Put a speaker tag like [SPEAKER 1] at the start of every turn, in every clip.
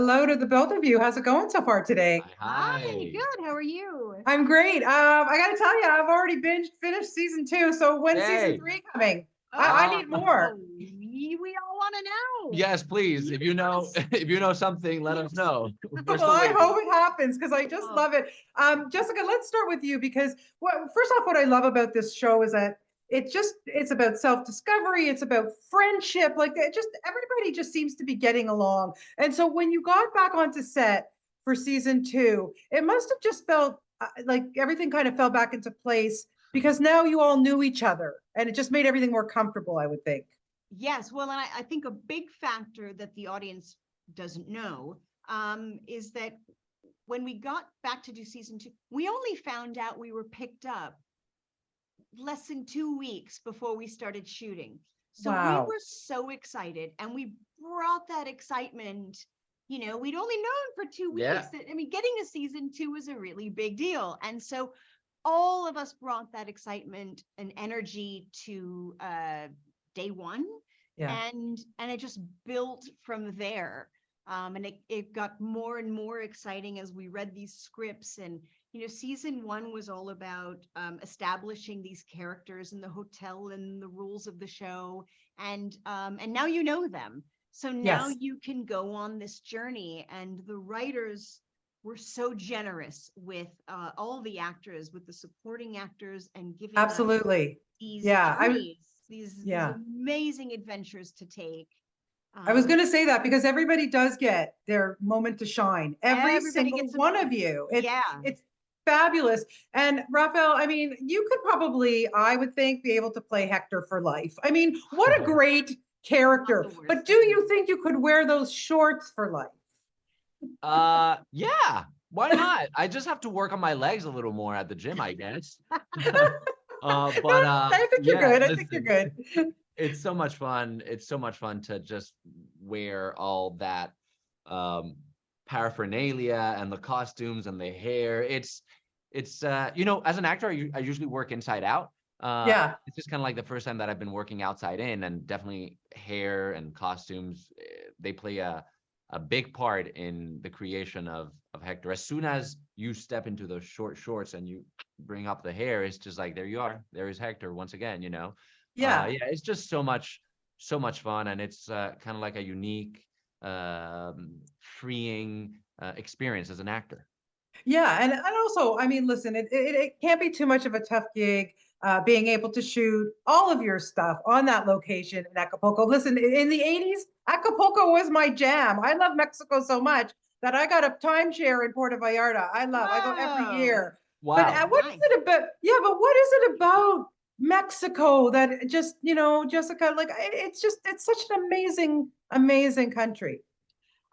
[SPEAKER 1] Hello to the both of you. How's it going so far today?
[SPEAKER 2] Hi,
[SPEAKER 3] Hi,
[SPEAKER 2] hi.
[SPEAKER 3] good. How are you?
[SPEAKER 1] I'm great. I got to tell you, I've already finished season two. So when's season
[SPEAKER 2] Yay.
[SPEAKER 1] three coming? I
[SPEAKER 3] Oh,
[SPEAKER 2] Uh,
[SPEAKER 1] need more.
[SPEAKER 3] we all want to know.
[SPEAKER 2] yes, please. If you know,
[SPEAKER 3] Yes.
[SPEAKER 2] if you know something, let us know. We're
[SPEAKER 1] Well,
[SPEAKER 2] still
[SPEAKER 1] I
[SPEAKER 2] waiting.
[SPEAKER 1] hope it happens because I just
[SPEAKER 3] Oh,
[SPEAKER 1] love it. Jessica, let's start with you because first off, what I love about this show is that it's about self-discovery, it's about friendship. Like it just everybody just seems to be getting along. And so when you got back onto set for season two, it must have just felt like everything kind of fell back into place because now you all knew each other and it just made everything more comfortable, I would think.
[SPEAKER 3] yes. Well, and I think a big factor that the audience doesn't know is that when we got back to do season two, we only found out we were picked up less than 2 weeks before we started shooting. So we
[SPEAKER 1] Wow.
[SPEAKER 3] were so excited and we brought that excitement. We'd only known for 2 weeks
[SPEAKER 2] Yeah.
[SPEAKER 3] that, I mean, getting a season two was a really big deal. And so all of us brought that excitement and energy to day one.
[SPEAKER 1] Yeah.
[SPEAKER 3] And it just built from there. And it got more and more exciting as we read these scripts. And season one was all about establishing these characters in the hotel and the rules of the show, and now you know them. So now
[SPEAKER 1] Yes.
[SPEAKER 3] you can go on this journey, and the writers were so generous with all the actors, with the supporting actors, and giving us
[SPEAKER 1] Absolutely.
[SPEAKER 3] these
[SPEAKER 1] Yeah.
[SPEAKER 3] journeys, these
[SPEAKER 1] Yeah.
[SPEAKER 3] amazing adventures to take.
[SPEAKER 1] I was
[SPEAKER 3] Um,
[SPEAKER 1] going to say that because everybody does get their moment to shine. Every
[SPEAKER 3] Everybody
[SPEAKER 1] single
[SPEAKER 3] gets a
[SPEAKER 1] one of
[SPEAKER 3] moment.
[SPEAKER 1] you.
[SPEAKER 3] Yeah.
[SPEAKER 1] It's fabulous. And Raphael, I mean, you could probably, I would think, be able to play Hector for life. I mean, what a great
[SPEAKER 3] Not
[SPEAKER 1] character.
[SPEAKER 3] the worst
[SPEAKER 1] But do
[SPEAKER 3] thing.
[SPEAKER 1] you think you could wear those shorts for life?
[SPEAKER 2] Yeah. Why not? I just have to work on my legs a little more at the gym, I guess. But
[SPEAKER 1] I think you're
[SPEAKER 2] yeah,
[SPEAKER 1] good. I think you're
[SPEAKER 2] listen,
[SPEAKER 1] good.
[SPEAKER 2] it's so much fun. It's so much fun to just wear all that um paraphernalia and the costumes and the hair. It's as an actor, I usually work inside out.
[SPEAKER 1] Yeah.
[SPEAKER 2] It's just kind of like the first time that I've been working outside in, and definitely hair and costumes, they play a big part in the creation of Hector. As soon as you step into those short shorts and you bring up the hair, it's just like there you are. There is Hector once again.
[SPEAKER 1] Yeah.
[SPEAKER 2] Yeah, it's just so much fun, and it's kind of like a unique, freeing experience as an actor.
[SPEAKER 1] Yeah, and also, I mean, listen, it can't be too much of a tough gig being able to shoot all of your stuff on that location in Acapulco. Listen, in the 80s, Acapulco was my jam. I love Mexico so much that I got a timeshare in Puerto Vallarta. I go every
[SPEAKER 3] Whoa,
[SPEAKER 1] year. But
[SPEAKER 2] Wow.
[SPEAKER 1] what is
[SPEAKER 3] nice.
[SPEAKER 1] it about? Yeah, but what is it about Mexico that just, Jessica, like it's such an amazing, amazing country.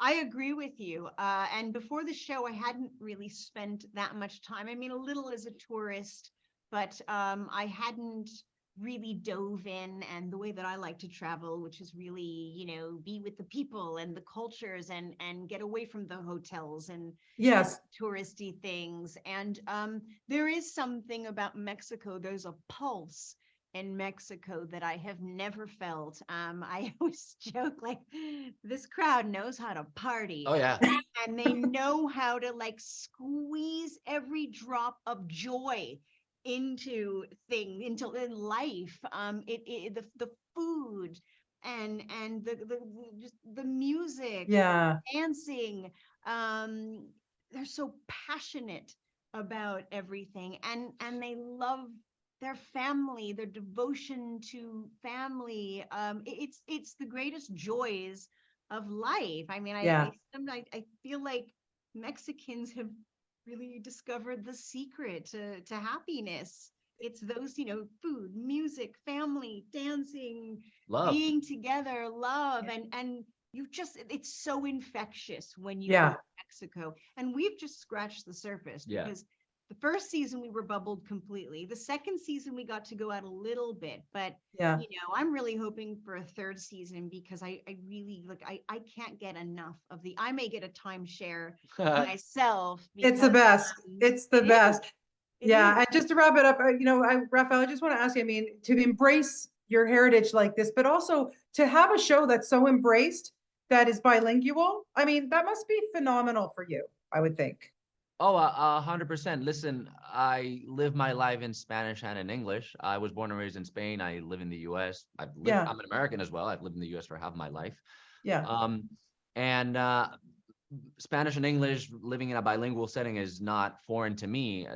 [SPEAKER 3] I agree with you. And before the show, I hadn't really spent that much time. I mean, a little as a tourist, but I hadn't really dove in. And the way that I like to travel, which is really, be with the people and the cultures, and get away from the hotels and
[SPEAKER 1] Yes.
[SPEAKER 3] touristy things. And there is something about Mexico. There's a pulse in Mexico that I have never felt. I always joke like this crowd knows how to party,
[SPEAKER 2] Oh yeah.
[SPEAKER 3] and they know how to like squeeze every drop of joy into in life. The food and just the music,
[SPEAKER 1] Yeah.
[SPEAKER 3] dancing. They're so passionate about everything, and they love their family, their devotion to family. It's the greatest joys of life. I mean,
[SPEAKER 1] Yeah.
[SPEAKER 3] I feel like Mexicans have really discovered the secret to happiness. It's those, food, music, family, dancing,
[SPEAKER 2] Love.
[SPEAKER 3] being together, love, and it's so infectious when you go
[SPEAKER 1] Yeah.
[SPEAKER 3] to Mexico. And we've just scratched the surface,
[SPEAKER 2] Yeah.
[SPEAKER 3] because the first season we were bubbled completely. The second season we got to go out a little bit, but
[SPEAKER 1] Yeah.
[SPEAKER 3] I'm really hoping for a third season, because I really like I can't get enough of I may get a timeshare myself,
[SPEAKER 1] It's the
[SPEAKER 3] because
[SPEAKER 1] best. It's the
[SPEAKER 3] it is.
[SPEAKER 1] best.
[SPEAKER 3] It
[SPEAKER 1] Yeah.
[SPEAKER 3] is.
[SPEAKER 1] And just to wrap it up, Raphael, I just want to ask you, I mean, to embrace your heritage like this, but also to have a show that's so embraced that is bilingual? I mean, that must be phenomenal for you, I would think.
[SPEAKER 2] Oh, 100%. Listen, I live my life in Spanish and in English. I was born and raised in Spain. I live in the US.
[SPEAKER 1] Yeah.
[SPEAKER 2] I'm an American as well. I've lived in the US for half my life.
[SPEAKER 1] Yeah.
[SPEAKER 2] And Spanish and English, living in a bilingual setting is not foreign to me.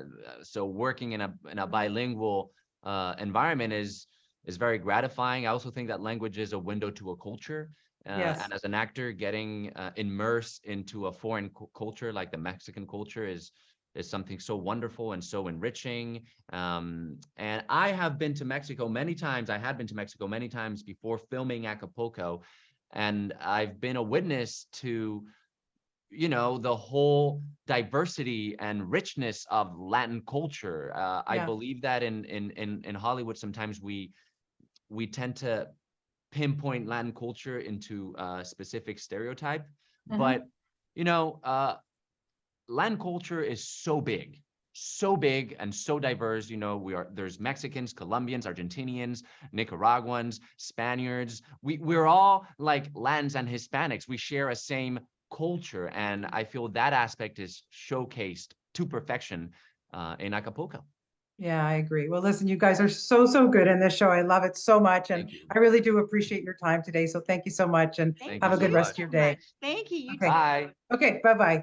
[SPEAKER 2] So working in a bilingual environment is very gratifying. I also think that language is a window to a culture.
[SPEAKER 1] Yes.
[SPEAKER 2] And as an actor, getting immersed into a foreign culture like the Mexican culture is something so wonderful and so enriching. And I have been to Mexico many times. I had been to Mexico many times before filming Acapulco, and I've been a witness to, you know, the whole diversity and richness of Latin culture. I
[SPEAKER 1] Yeah.
[SPEAKER 2] believe that in Hollywood, sometimes we tend to pinpoint Latin culture into a specific stereotype, but you know, Latin culture is so big and so diverse. You know, there's Mexicans, Colombians, Argentinians, Nicaraguans, Spaniards. We're all like Latins and Hispanics. We share a same culture, and I feel that aspect is showcased to perfection in Acapulco.
[SPEAKER 1] Yeah, I agree. Well, listen, you guys are so, so good in this show. I love it so much. And
[SPEAKER 2] Thank you.
[SPEAKER 1] I really do appreciate your time today. So thank you so much and
[SPEAKER 2] Thank
[SPEAKER 1] have
[SPEAKER 2] you
[SPEAKER 1] a good
[SPEAKER 2] so
[SPEAKER 1] rest
[SPEAKER 2] much.
[SPEAKER 1] of your day.
[SPEAKER 3] Thank you. You
[SPEAKER 1] Okay.
[SPEAKER 3] too.
[SPEAKER 2] Bye.
[SPEAKER 1] Okay, bye-bye.